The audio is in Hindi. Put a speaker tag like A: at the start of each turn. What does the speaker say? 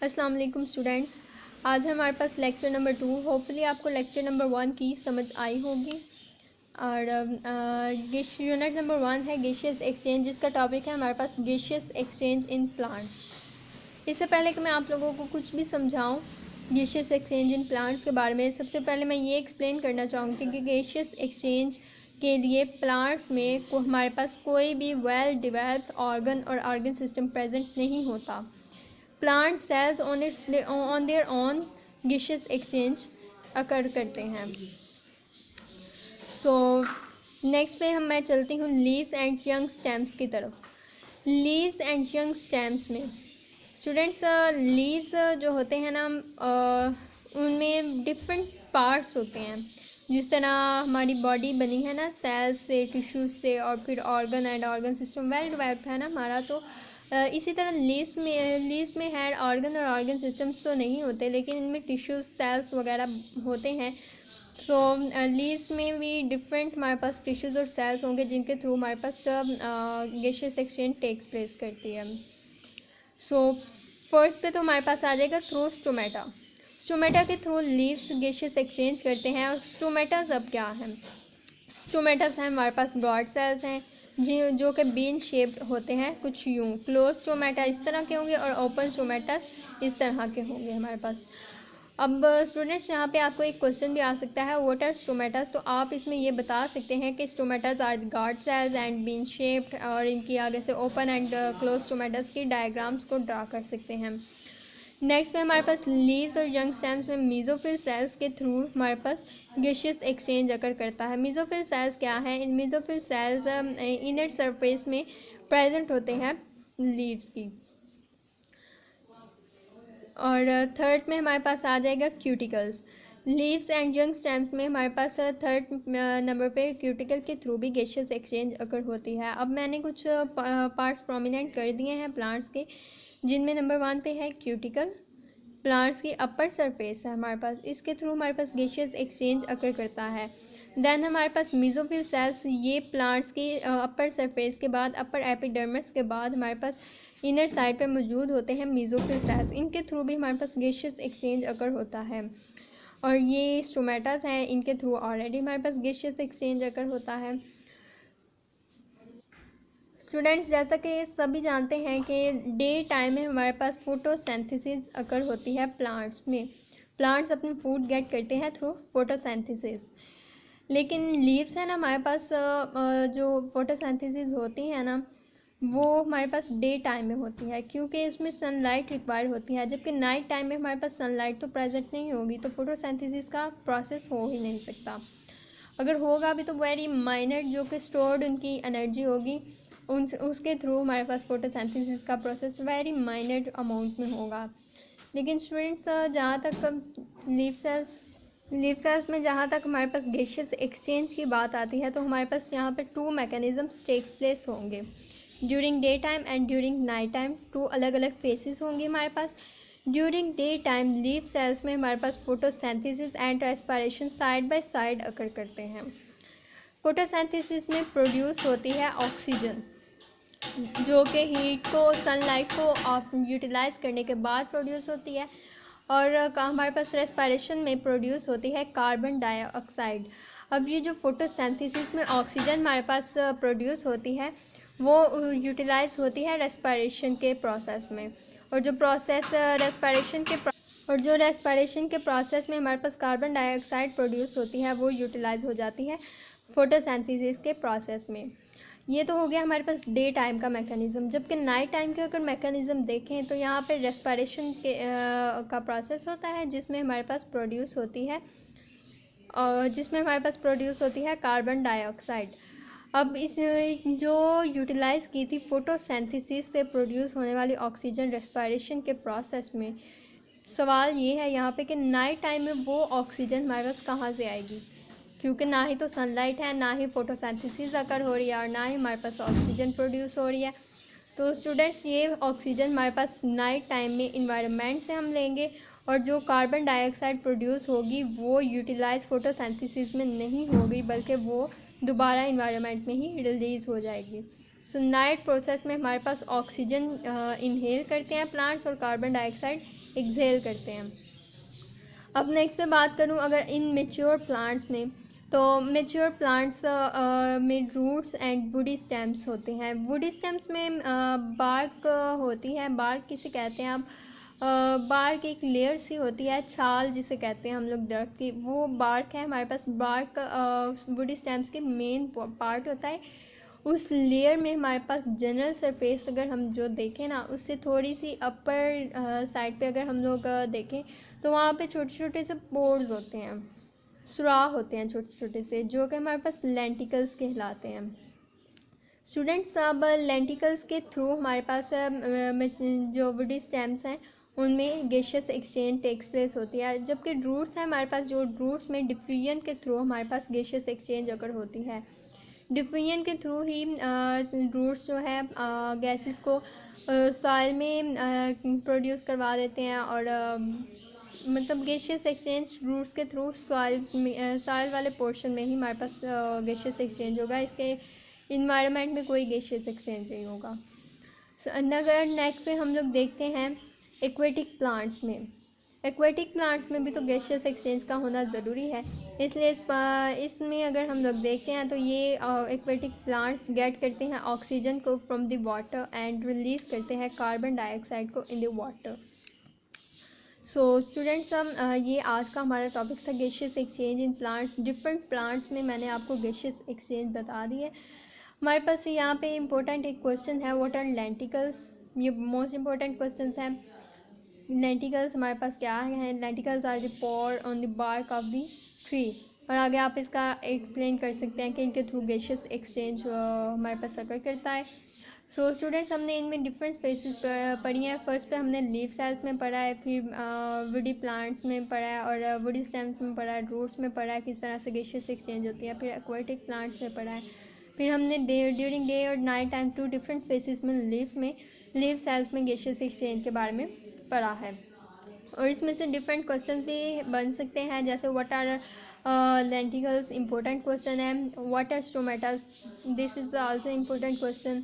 A: अस्सलाम वालेकुम स्टूडेंट्स। आज हमारे पास लेक्चर नंबर 2। होपफुली आपको लेक्चर नंबर 1 की समझ आई होगी। और यूनिट नंबर 1 है गैसियस एक्सचेंज, जिसका टॉपिक है हमारे पास गैसियस एक्सचेंज इन प्लांट्स। इससे पहले कि मैं आप लोगों को कुछ भी समझाऊं गैसियस एक्सचेंज इन प्लांट्स के बारे में, सबसे पहले मैं ये एक्सप्लेन करना चाहूँगी कि गैसियस एक्सचेंज के लिए प्लांट्स में हमारे पास कोई भी वेल डिवेल्प्ड ऑर्गन और ऑर्गन सिस्टम प्रेजेंट नहीं होता। Plant cells on their own gaseous exchange occur करते हैं। सो नेक्स्ट पे मैं चलती हूँ लीव्स एंड यंग स्टेम्स की तरफ। लीव्स एंड यंग स्टेम्स में स्टूडेंट्स लीव्स जो होते हैं ना, उनमें डिफरेंट पार्ट्स होते हैं। जिस तरह हमारी बॉडी बनी है ना, सेल्स से, टिश्यूज से, और फिर organ and organ system well developed है ना हमारा, तो इसी तरह लीव्स में हेड ऑर्गन और ऑर्गन सिस्टम्स तो नहीं होते, लेकिन इनमें टिश्यूज सेल्स वगैरह होते हैं। सो लीव्स में भी डिफरेंट हमारे पास टिश्यूज और सेल्स होंगे, जिनके थ्रू हमारे पास गैसियस एक्सचेंज टेक्स प्लेस करती है। सो फर्स्ट पे तो हमारे पास आ जाएगा थ्रू स्टोमेटा। स्टोमेटा के थ्रू लीव्स गैसियस एक्सचेंज करते हैं। और स्टोमेटास अब क्या है? स्टोमेटास हैं हमारे पास गॉड सेल्स हैं जो कि बीन शेप्ड होते हैं, कुछ यूं। क्लोज स्टोमेटा इस तरह के होंगे और ओपन स्टोमेटास इस तरह के होंगे हमारे पास। अब स्टूडेंट्स यहाँ पे आपको एक क्वेश्चन भी आ सकता है, व्हाट आर स्टोमेटास। तो आप इसमें ये बता सकते हैं कि stomatas are guard cells and bean shaped, और इनकी आगे से ओपन एंड क्लोज स्टोमेटास की डायग्राम्स को ड्रा कर सकते हैं। नेक्स्ट में हमारे पास लीव्स और यंग स्टेम्स में मीजोफिल सेल्स के थ्रू हमारे पास गैसियस एक्सचेंज अकर करता है। मीजोफिल सेल्स क्या है? इन मीजोफिल सेल्स इनर सरफेस में प्रेजेंट होते हैं लीव्स की। और थर्ड में हमारे पास आ जाएगा cuticles. Leaves and young stems में हमारे पास थर्ड नंबर पे क्यूटिकल के थ्रू भी गैसियस एक्सचेंज अकर होती है। अब मैंने कुछ पार्ट्स प्रोमिनेंट कर दिए हैं प्लांट्स के, जिनमें नंबर 1 पे है क्यूटिकल। प्लांट्स की अपर सरफेस है हमारे पास, इसके थ्रू हमारे पास गैसियस एक्सचेंज अकर करता है। देन हमारे पास मीजोफिल सेल्स, ये प्लांट्स की अपर सरफेस के बाद, अपर एपिडर्मिस के बाद हमारे पास इनर साइड पे मौजूद होते हैं मीजोफिल सेल्स। इनके थ्रू भी हमारे पास गैसियस एक्सचेंज अकर होता है। और ये स्टोमेटास हैं, इनके थ्रू ऑलरेडी हमारे पास गैसियस एक्सचेंज अकर होता है। स्टूडेंट्स, जैसा कि सभी जानते हैं कि डे टाइम में हमारे पास फोटोसिंथेसिस अकर होती है प्लांट्स में। प्लांट्स अपने फूड गेट करते हैं थ्रू फोटोसिंथेसिस। लेकिन लीव्स है ना हमारे पास, जो फोटोसिंथेसिस होती है ना, वो हमारे पास डे टाइम में होती है, क्योंकि इसमें सनलाइट रिक्वायर होती है। जबकि नाइट टाइम में हमारे पास सनलाइट तो प्रेजेंट नहीं होगी, तो फोटोसिंथेसिस का प्रोसेस हो ही नहीं सकता। अगर होगा भी तो वेरी माइनर, जो कि स्टोर्ड उनकी एनर्जी होगी, उसके थ्रू हमारे पास फोटोसिंथेसिस का प्रोसेस वेरी माइनर अमाउंट में होगा। लेकिन स्टूडेंट्स, जहाँ तक लीव सेल्स में जहाँ तक हमारे पास गैसियस एक्सचेंज की बात आती है, तो हमारे पास यहाँ पे 2 मैकेनिज्म्स टेक्स प्लेस होंगे during day time and during night time. 2 अलग अलग फेसेस होंगे हमारे पास। During day time leaf cells में हमारे पास photosynthesis and respiration side by side occur करते हैं। फोटोसिंथेसिस में प्रोड्यूस होती है ऑक्सीजन, जो कि हीट को, सनलाइट को यूटिलाइज करने के बाद प्रोड्यूस होती है। और हमारे पास रेस्पिरेशन में प्रोड्यूस होती है कार्बन डाइऑक्साइड। अब ये जो फोटोसिंथेसिस में ऑक्सीजन हमारे पास प्रोड्यूस होती है, वो यूटिलाइज होती है रेस्पिरेशन के प्रोसेस में। और जो रेस्पिरेशन के प्रोसेस में हमारे पास कार्बन डाइऑक्साइड प्रोड्यूस होती है, वो यूटिलाइज हो जाती है फोटोसिंथेसिस के प्रोसेस में। ये तो हो गया हमारे पास डे टाइम का मैकेनिज़्म। जबकि नाइट टाइम के अगर मैकेनिज़्म देखें, तो यहाँ पे रेस्पिरेशन के का प्रोसेस होता है, जिसमें हमारे पास प्रोड्यूस होती है कार्बन डाइऑक्साइड। अब इस जो यूटिलाइज़ की थी फोटोसिंथेसिस से प्रोड्यूस होने वाली ऑक्सीजन रेस्पिरेशन के प्रोसेस में, सवाल ये है यहाँ पे कि नाइट टाइम में वो ऑक्सीजन हमारे पास कहाँ से आएगी, क्योंकि ना ही तो सनलाइट है, ना ही फोटोसिंथेसिस अकर हो रही है, और ना ही हमारे पास ऑक्सीजन प्रोड्यूस हो रही है। तो स्टूडेंट्स, ये ऑक्सीजन हमारे पास नाइट टाइम में इन्वायरमेंट से हम लेंगे, और जो कार्बन डाइऑक्साइड प्रोड्यूस होगी वो यूटिलाइज फोटोसिंथेसिस में नहीं होगी, बल्कि वो दोबारा इन्वायरमेंट में ही रिलीज़ हो जाएगी। सनलाइट प्रोसेस में हमारे पास ऑक्सीजन इनहेल करते हैं प्लांट्स और कार्बन डाइऑक्साइड एक्सहेल करते हैं। अब नेक्स्ट पे बात करूँ अगर इन मेच्योर प्लांट्स में, तो मेच्योर प्लांट्स में रूट्स एंड वुडी स्टेम्स होते हैं। वुडी स्टेम्स में बार्क होती है। बार्क किसे कहते हैं आप? बार्क एक लेयर सी होती है, छाल जिसे कहते हैं हम लोग दरख्त की, वो बार्क है हमारे पास। बार्क वुडी स्टेम्स के मेन पार्ट होता है। उस लेयर में हमारे पास जनरल सरफेस अगर हम जो देखें ना, उससे थोड़ी सी अपर साइड पे अगर हम लोग देखें तो वहाँ पे छोटे छोटे से पोर्स होते हैं, सुराख होते हैं छोटे छोटे से, जो कि हमारे पास लेंटिकल्स कहलाते हैं। स्टूडेंट्स, अब लेंटिकल्स के थ्रू हमारे पास जो वुडी स्टेम्स हैं उनमें गैसियस एक्सचेंज टेक्स प्लेस होती है, जबकि रूट्स हैं हमारे पास, जो रूट्स में डिफ्यूजन के थ्रू हमारे पास गैसियस एक्सचेंज अगर होती है। डिफ्यूजन के थ्रू ही रूट्स जो है गैसेस को सॉइल में प्रोड्यूस करवा देते हैं, और मतलब गैसियस एक्सचेंज रूट्स के थ्रू सॉइल वाले पोर्शन में ही हमारे पास गैसियस एक्सचेंज होगा। इसके इन्वायरमेंट में कोई गैसियस एक्सचेंज नहीं होगा। अगर नेक्स्ट पे हम लोग देखते हैं एक्वेटिक प्लांट्स में। एक्वेटिक प्लांट्स में भी तो गैसियस एक्सचेंज का होना ज़रूरी है, इसलिए इसमें अगर हम लोग देखते हैं तो ये एक्वेटिक प्लांट्स गेट करते हैं ऑक्सीजन को from the water and release करते हैं कार्बन डाइऑक्साइड को in the water. So students, ये आज का हमारा टॉपिक था gaseous exchange in plants. Different plants में मैंने आपको गैसियस एक्सचेंज बता दी है। हमारे पास यहाँ पे इम्पोर्टेंट एक क्वेश्चन है, व्हाट आर लेंटिकल्स। ये मोस्ट इम्पोर्टेंट क्वेश्चन हैं। लेंटिकल्स हमारे पास क्या है? Lenticels are the pore on the bark of the tree. और आगे आप इसका एक्सप्लेन कर सकते हैं कि इनके थ्रू गैसियस एक्सचेंज हमारे पास अकर करता है। सो स्टूडेंट्स, हमने इनमें डिफरेंट स्पेसिस पढ़ी हैं। फर्स्ट पे हमने लीफ सेल्स में पढ़ा है, फिर वुडी प्लांट्स में पढ़ा है, और वुडी स्टेम्स में पढ़ा है, रूट्स में पढ़ा है किस तरह से गैसियस एक्सचेंज होती है, फिर एक्वेटिक प्लांट्स में पढ़ा है। फिर हमने ड्यूरिंग डे और नाइट टाइम 2 डिफरेंट फेसेस में लीफ सेल्स में गैसियस एक्सचेंज के बारे में पढ़ा है। और इसमें से डिफरेंट क्वेश्चन भी बन सकते हैं, जैसे what are lenticels, important question है। What are stomatas, this is also important question.